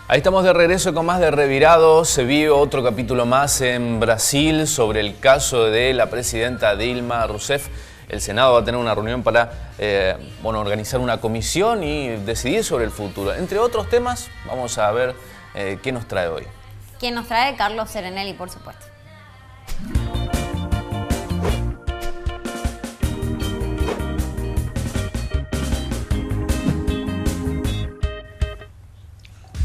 Ahí estamos de regreso con más de Revirado. Se vive otro capítulo más en Brasil sobre el caso de la presidenta Dilma Rousseff. El Senado va a tener una reunión para organizar una comisión y decidir sobre el futuro. Entre otros temas, vamos a ver qué nos trae hoy. Quien nos trae Carlos Serenelli, por supuesto.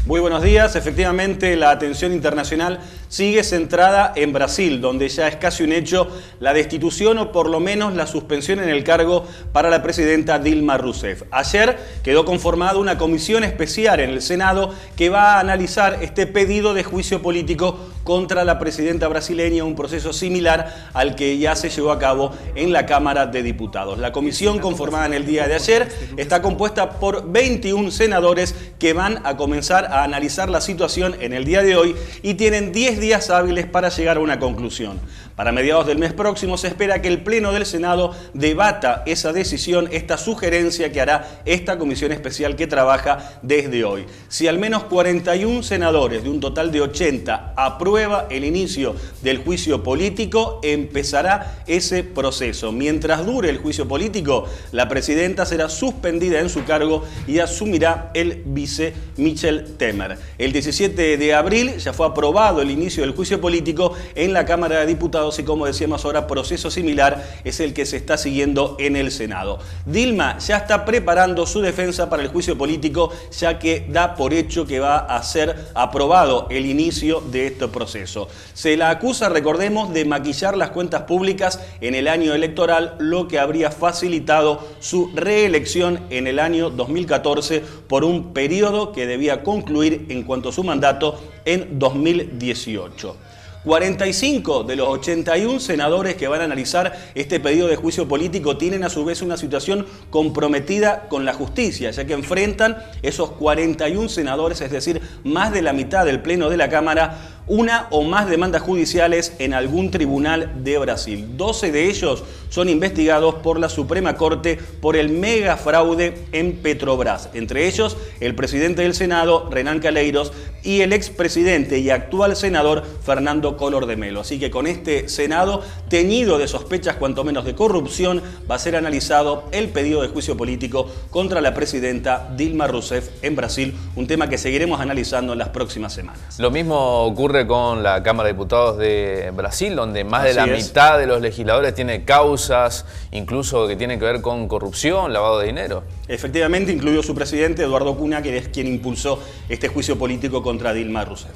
Muy buenos días. Efectivamente, la atención internacional sigue centrada en Brasil, donde ya es casi un hecho la destitución o por lo menos la suspensión en el cargo para la presidenta Dilma Rousseff. Ayer quedó conformada una comisión especial en el Senado que va a analizar este pedido de juicio político contra la presidenta brasileña, un proceso similar al que ya se llevó a cabo en la Cámara de Diputados. La comisión, conformada en el día de ayer, está compuesta por 21 senadores que van a comenzar a analizar la situación en el día de hoy y tienen 10 días hábiles para llegar a una conclusión. Para mediados del mes próximo se espera que el Pleno del Senado debata esa decisión, esta sugerencia que hará esta comisión especial que trabaja desde hoy. Si al menos 41 senadores de un total de 80 aprueba el inicio del juicio político, empezará ese proceso. Mientras dure el juicio político, la presidenta será suspendida en su cargo y asumirá el vice Michel Temer. El 17 de abril ya fue aprobado el inicio del juicio político en la Cámara de Diputados y, como decíamos ahora, proceso similar es el que se está siguiendo en el Senado. Dilma ya está preparando su defensa para el juicio político, ya que da por hecho que va a ser aprobado el inicio de este proceso. Se la acusa, recordemos, de maquillar las cuentas públicas en el año electoral, lo que habría facilitado su reelección en el año 2014 por un periodo que debía concluir en cuanto a su mandato en 2018. 45 de los 81 senadores que van a analizar este pedido de juicio político tienen a su vez una situación comprometida con la justicia, ya que enfrentan esos 41 senadores, es decir, más de la mitad del Pleno de la Cámara, una o más demandas judiciales en algún tribunal de Brasil. 12 de ellos son investigados por la Suprema Corte por el mega fraude en Petrobras. Entre ellos, el presidente del Senado, Renan Calheiros, y el expresidente y actual senador, Fernando Collor de Mello. Así que con este Senado, teñido de sospechas cuanto menos de corrupción, va a ser analizado el pedido de juicio político contra la presidenta Dilma Rousseff en Brasil, un tema que seguiremos analizando en las próximas semanas. Lo mismo ocurre con la Cámara de Diputados de Brasil, donde más de la mitad de los legisladores tiene causas, incluso que tienen que ver con corrupción, lavado de dinero. Efectivamente, incluido su presidente, Eduardo Cunha, que es quien impulsó este juicio político contra Dilma Rousseff.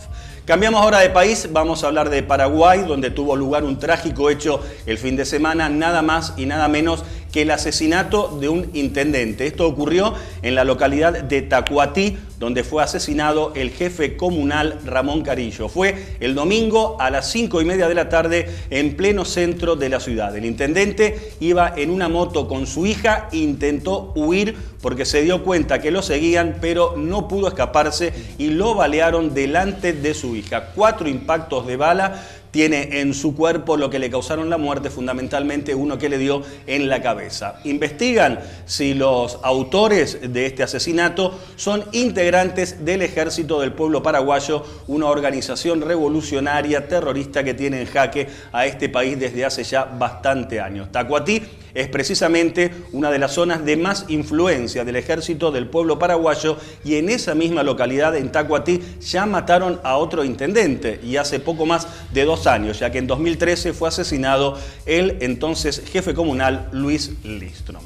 Cambiamos ahora de país, vamos a hablar de Paraguay, donde tuvo lugar un trágico hecho el fin de semana, nada más y nada menos que el asesinato de un intendente. Esto ocurrió en la localidad de Tacuatí, donde fue asesinado el jefe comunal Ramón Carillo. Fue el domingo a las 5:30 de la tarde en pleno centro de la ciudad. El intendente iba en una moto con su hija e intentó huir porque se dio cuenta que lo seguían, pero no pudo escaparse y lo balearon delante de su hija. 4 impactos de bala tiene en su cuerpo, lo que le causaron la muerte, fundamentalmente uno que le dio en la cabeza. Investigan si los autores de este asesinato son integrantes del Ejército del Pueblo Paraguayo, una organización revolucionaria terrorista que tiene en jaque a este país desde hace ya bastante años. Tacuatí es precisamente una de las zonas de más influencia del Ejército del Pueblo Paraguayo y en esa misma localidad, en Tacuatí, ya mataron a otro intendente y hace poco más de 2 años, ya que en 2013 fue asesinado el entonces jefe comunal Luis Lindström.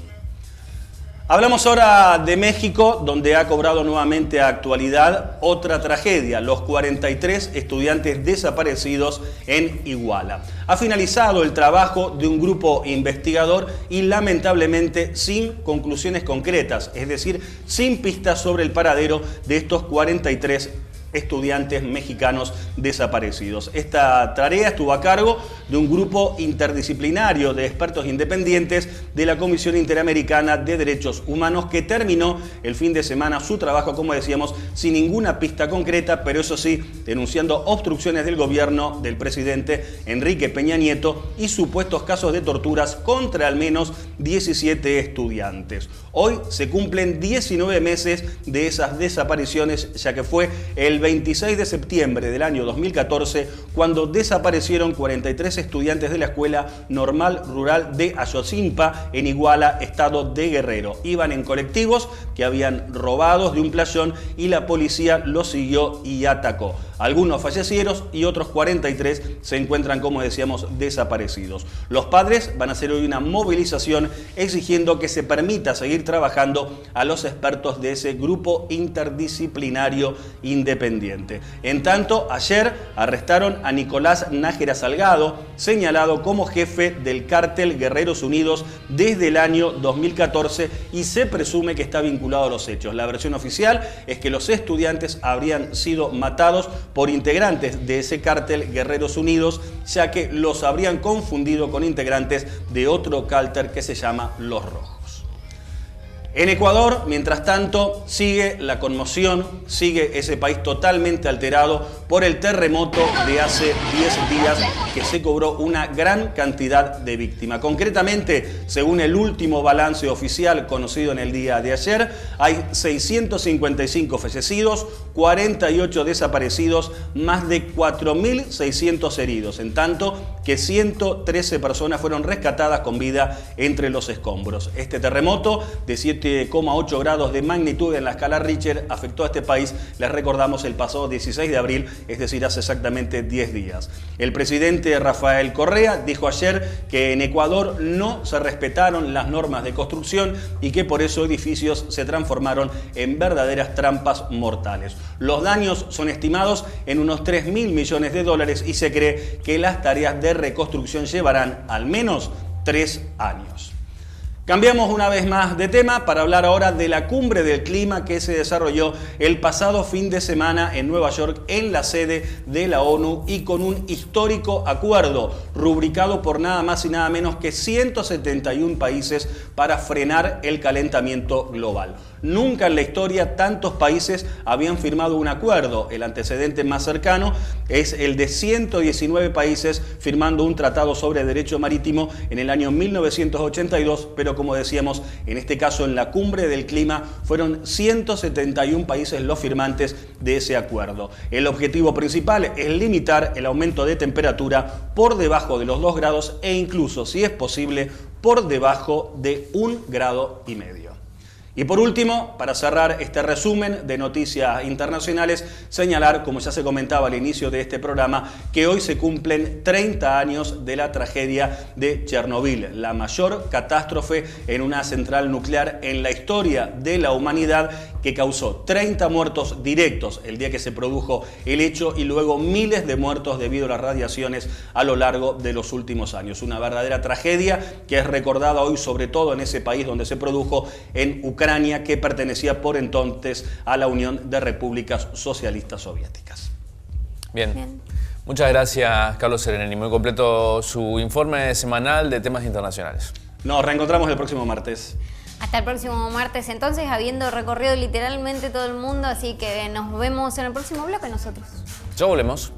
Hablamos ahora de México, donde ha cobrado nuevamente actualidad otra tragedia, los 43 estudiantes desaparecidos en Iguala. Ha finalizado el trabajo de un grupo investigador y lamentablemente sin conclusiones concretas, es decir, sin pistas sobre el paradero de estos 43 estudiantes mexicanos desaparecidos. Esta tarea estuvo a cargo de un grupo interdisciplinario de expertos independientes de la Comisión Interamericana de Derechos Humanos que terminó el fin de semana su trabajo, como decíamos, sin ninguna pista concreta, pero eso sí, denunciando obstrucciones del gobierno del presidente Enrique Peña Nieto y supuestos casos de torturas contra al menos 17 estudiantes. Hoy se cumplen 19 meses de esas desapariciones, ya que fue el 26 de septiembre del año 2014 cuando desaparecieron 43 estudiantes de la Escuela Normal Rural de Ayotzinapa, en Iguala, estado de Guerrero. Iban en colectivos que habían robados de un playón y la policía los siguió y atacó. Algunos fallecieron y otros 43 se encuentran, como decíamos, desaparecidos. Los padres van a hacer hoy una movilización exigiendo que se permita seguir trabajando a los expertos de ese grupo interdisciplinario independiente. En tanto, ayer arrestaron a Nicolás Nájera Salgado, señalado como jefe del cártel Guerreros Unidos desde el año 2014 y se presume que está vinculado a los hechos. La versión oficial es que los estudiantes habrían sido matados por integrantes de ese cártel Guerreros Unidos, ya que los habrían confundido con integrantes de otro cártel que se llama Los Rojos. En Ecuador, mientras tanto, sigue la conmoción, sigue ese país totalmente alterado por el terremoto de hace 10 días que se cobró una gran cantidad de víctimas. Concretamente, según el último balance oficial conocido en el día de ayer, hay 655 fallecidos, 48 desaparecidos, más de 4.600 heridos, en tanto que 113 personas fueron rescatadas con vida entre los escombros. Este terremoto de 7,8 grados de magnitud en la escala Richter afectó a este país, les recordamos, el pasado 16 de abril, es decir, hace exactamente 10 días. El presidente Rafael Correa dijo ayer que en Ecuador no se respetaron las normas de construcción y que por eso edificios se transformaron en verdaderas trampas mortales. Los daños son estimados en unos 3.000 millones de dólares y se cree que las tareas de reconstrucción llevarán al menos 3 años. Cambiamos una vez más de tema para hablar ahora de la cumbre del clima que se desarrolló el pasado fin de semana en Nueva York, en la sede de la ONU, y con un histórico acuerdo rubricado por nada más y nada menos que 171 países para frenar el calentamiento global. Nunca en la historia tantos países habían firmado un acuerdo. El antecedente más cercano es el de 119 países firmando un tratado sobre derecho marítimo en el año 1982, pero como decíamos, en este caso en la cumbre del clima fueron 171 países los firmantes de ese acuerdo. El objetivo principal es limitar el aumento de temperatura por debajo de los 2 grados e incluso, si es posible, por debajo de 1,5 grados. Y por último, para cerrar este resumen de noticias internacionales, señalar, como ya se comentaba al inicio de este programa, que hoy se cumplen 30 años de la tragedia de Chernobyl, la mayor catástrofe en una central nuclear en la historia de la humanidad, que causó 30 muertos directos el día que se produjo el hecho y luego miles de muertos debido a las radiaciones a lo largo de los últimos años. Una verdadera tragedia que es recordada hoy sobre todo en ese país donde se produjo, en Ucrania, que pertenecía por entonces a la Unión de Repúblicas Socialistas Soviéticas. Bien. Muchas gracias, Carlos Serenelli. Muy completo su informe semanal de temas internacionales. Nos reencontramos el próximo martes. Hasta el próximo martes, entonces, habiendo recorrido literalmente todo el mundo, así que nos vemos en el próximo bloque nosotros. Ya volvemos.